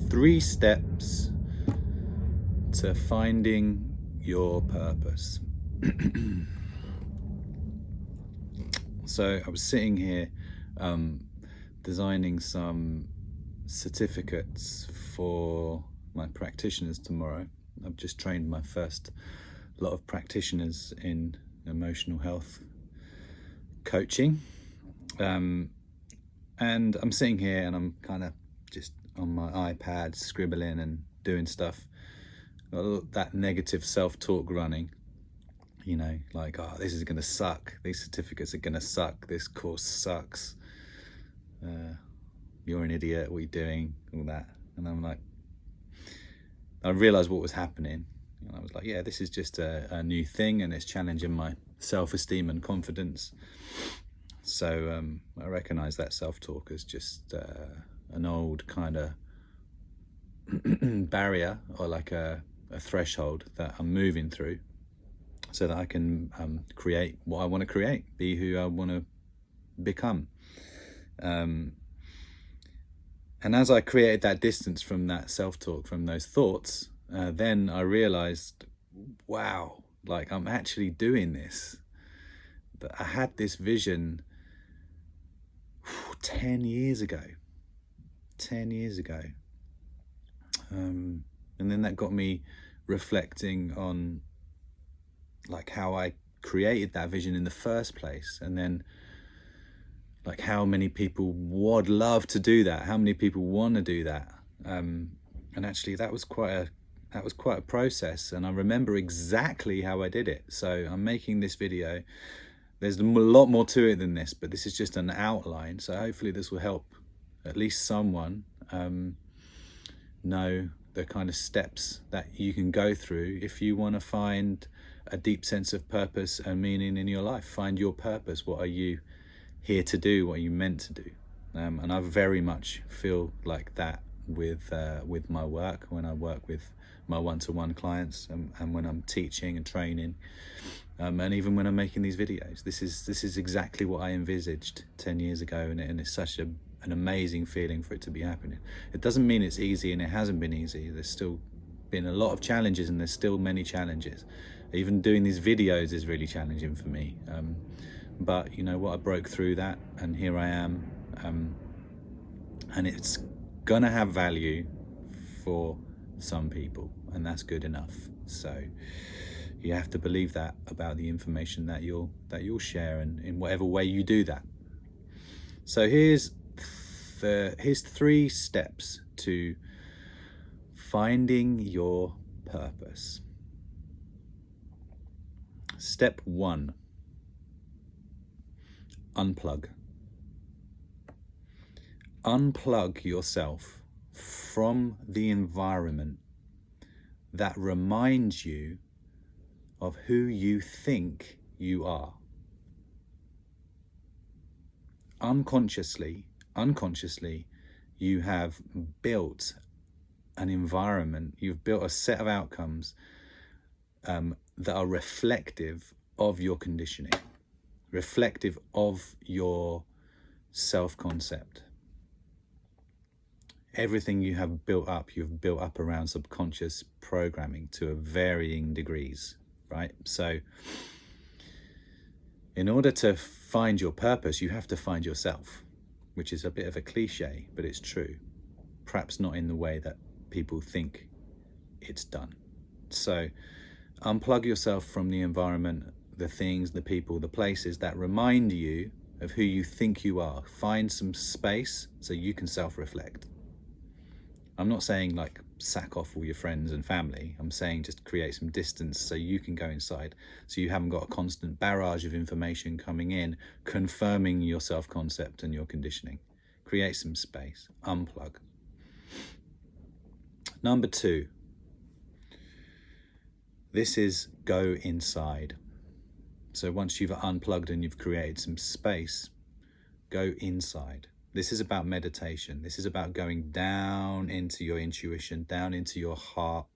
3 steps to finding your purpose. So I was sitting here designing some certificates for my practitioners tomorrow. I've just trained my first lot of practitioners in emotional health coaching, and I'm sitting here and I'm kind of just on my iPad scribbling and doing stuff. Got that negative self-talk running, you know, like, oh, this is gonna suck, these certificates are gonna suck, this course sucks, you're an idiot, what are you doing, all that. And I'm like, I realized what was happening, and I was like, yeah, this is just a new thing, and it's challenging my self-esteem and confidence. So I recognize that self-talk as just an old kind of barrier, or like a threshold that I'm moving through, so that I can create what I want to create, be who I want to become. And as I created that distance from that self-talk, from those thoughts, then I realized, wow, like I'm actually doing this. That I had this vision 10 years ago. And then that got me reflecting on like how I created that vision in the first place, and then like how many people would love to do that, how many people want to do that, and actually that was quite a process, and I remember exactly how I did it. So I'm making this video. There's a lot more to it than this, but this is just an outline, so hopefully this will help at least someone know the kind of steps that you can go through if you want to find a deep sense of purpose and meaning in your life. Find your purpose. What are you here to do? What are you meant to do? And I very much feel like that with my work, when I work with my one-to-one clients, and when I'm teaching and training, and even when I'm making these videos. This is exactly what I envisaged 10 years ago, and it's such an amazing feeling for it to be happening. It doesn't mean it's easy, and it hasn't been easy. There's still been a lot of challenges, and there's still many challenges. Even doing these videos is really challenging for me, but you know what, I broke through that, and here I am, and it's gonna have value for some people, and that's good enough. So you have to believe that about the information that you'll share, and in whatever way you do that. So here's 3 steps to finding your purpose. Step 1: unplug. Unplug yourself from the environment that reminds you of who you think you are. Unconsciously, you have built an environment, you've built a set of outcomes that are reflective of your conditioning, reflective of your self-concept. Everything you have built up, you've built up around subconscious programming to varying degrees, right? So in order to find your purpose, you have to find yourself, which is a bit of a cliche, but it's true. Perhaps not in the way that people think it's done. So unplug yourself from the environment, the things, the people, the places that remind you of who you think you are. Find some space so you can self-reflect. I'm not saying like sack off all your friends and family. I'm saying just create some distance so you can go inside, so you haven't got a constant barrage of information coming in, confirming your self-concept and your conditioning. Create some space, unplug. Number 2, this is go inside. So once you've unplugged and you've created some space, go inside. This is about meditation. This is about going down into your intuition, down into your heart.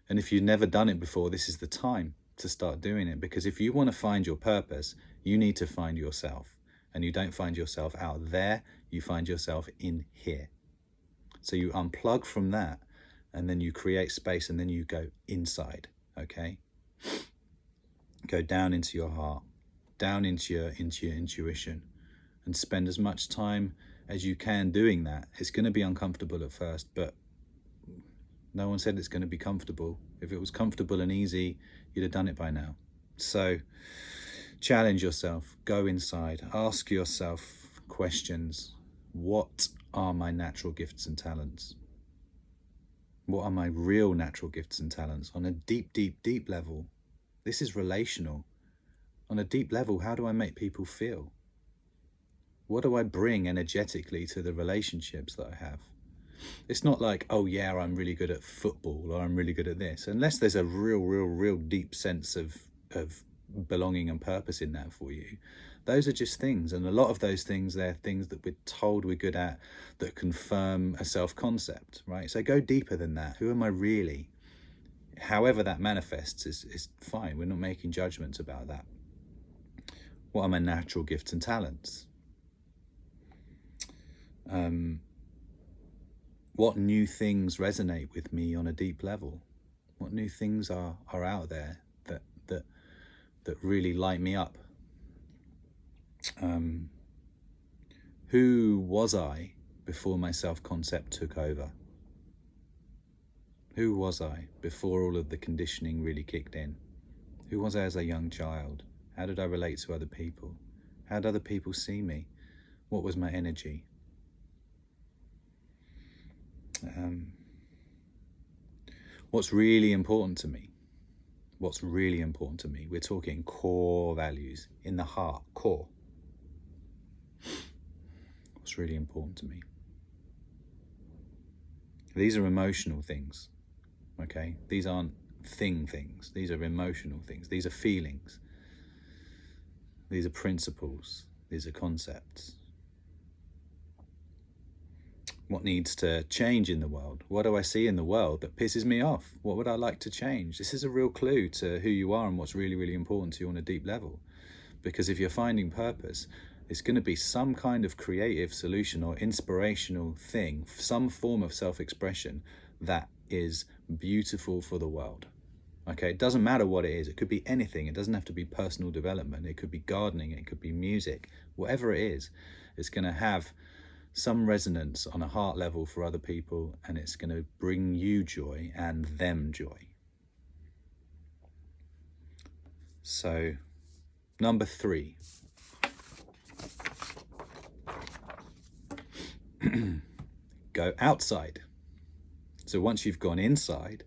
And if you've never done it before, this is the time to start doing it, because if you want to find your purpose, you need to find yourself. And you don't find yourself out there, you find yourself in here. So you unplug from that, and then you create space, and then you go inside, okay? Go down into your heart, down into your intuition, and spend as much time as you can doing that. It's going to be uncomfortable at first, but no one said it's going to be comfortable. If it was comfortable and easy, you'd have done it by now. So challenge yourself, go inside, ask yourself questions. What are my natural gifts and talents? What are my real natural gifts and talents on a deep, deep, deep level? This is relational. On a deep level, how do I make people feel? What do I bring energetically to the relationships that I have? It's not like, oh yeah, I'm really good at football, or I'm really good at this. Unless there's a real deep sense of belonging and purpose in that for you. Those are just things. And a lot of those things, they're things that we're told we're good at that confirm a self-concept, right? So go deeper than that. Who am I really? However that manifests is fine. We're not making judgments about that. What are my natural gifts and talents? What new things resonate with me on a deep level? What new things are out there that really light me up? Who was I before my self-concept took over? Who was I before all of the conditioning really kicked in? Who was I as a young child? How did I relate to other people? How did other people see me? What was my energy? What's really important to me? What's really important to me? We're talking core values, in the heart, core. What's really important to me? These are emotional things, okay? These aren't things. These are emotional things. These are feelings. These are principles. These are concepts. What needs to change in the world? What do I see in the world that pisses me off? What would I like to change? This is a real clue to who you are and what's really important to you on a deep level. Because if you're finding purpose, it's going to be some kind of creative solution or inspirational thing, some form of self-expression that is beautiful for the world. Okay, it doesn't matter what it is. It could be anything. It doesn't have to be personal development. It could be gardening. It could be music. Whatever it is, it's going to have some resonance on a heart level for other people, and it's going to bring you joy and them joy. So, number 3. Go outside. So once you've gone inside,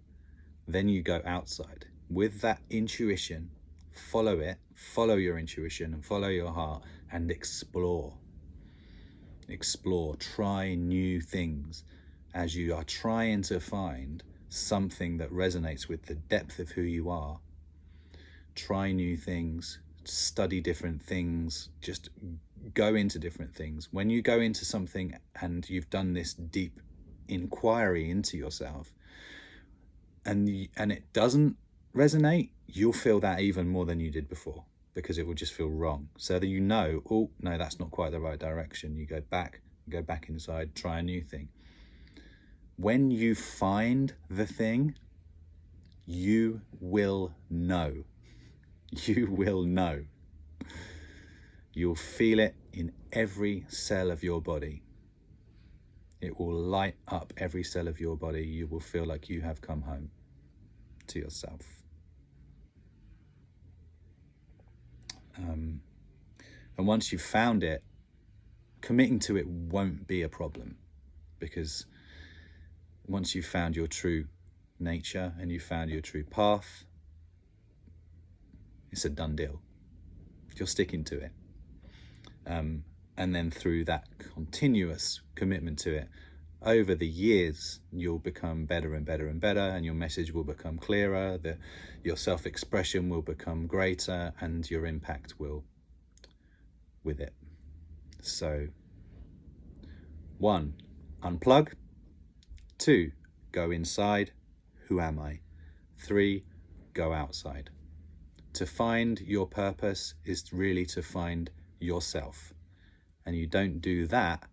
then you go outside. With that intuition, follow it, follow your intuition and follow your heart and explore. Explore, try new things as you are trying to find something that resonates with the depth of who you are. Try new things, study different things, just go into different things. When you go into something and you've done this deep inquiry into yourself and it doesn't resonate, you'll feel that even more than you did before, because it will just feel wrong. So that you know, oh no, that's not quite the right direction. You go back inside, try a new thing. When you find the thing, you will know. You will know. You'll feel it in every cell of your body. It will light up every cell of your body. You will feel like you have come home to yourself. And once you've found it, committing to it won't be a problem, because once you've found your true nature and you've found your true path, it's a done deal. You're sticking to it. And then through that continuous commitment to it, over the years, you'll become better and better and better, and your message will become clearer, your self-expression will become greater, and your impact will with it. So 1, unplug. 2, go inside. Who am I? 3, go outside. To find your purpose is really to find yourself. And you don't do that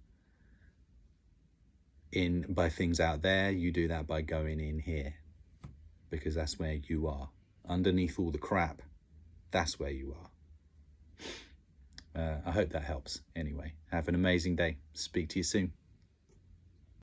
by things out there. You do that by going in here, because that's where you are. Underneath all the crap, that's where you are. I hope that helps. Anyway, have an amazing day. Speak to you soon.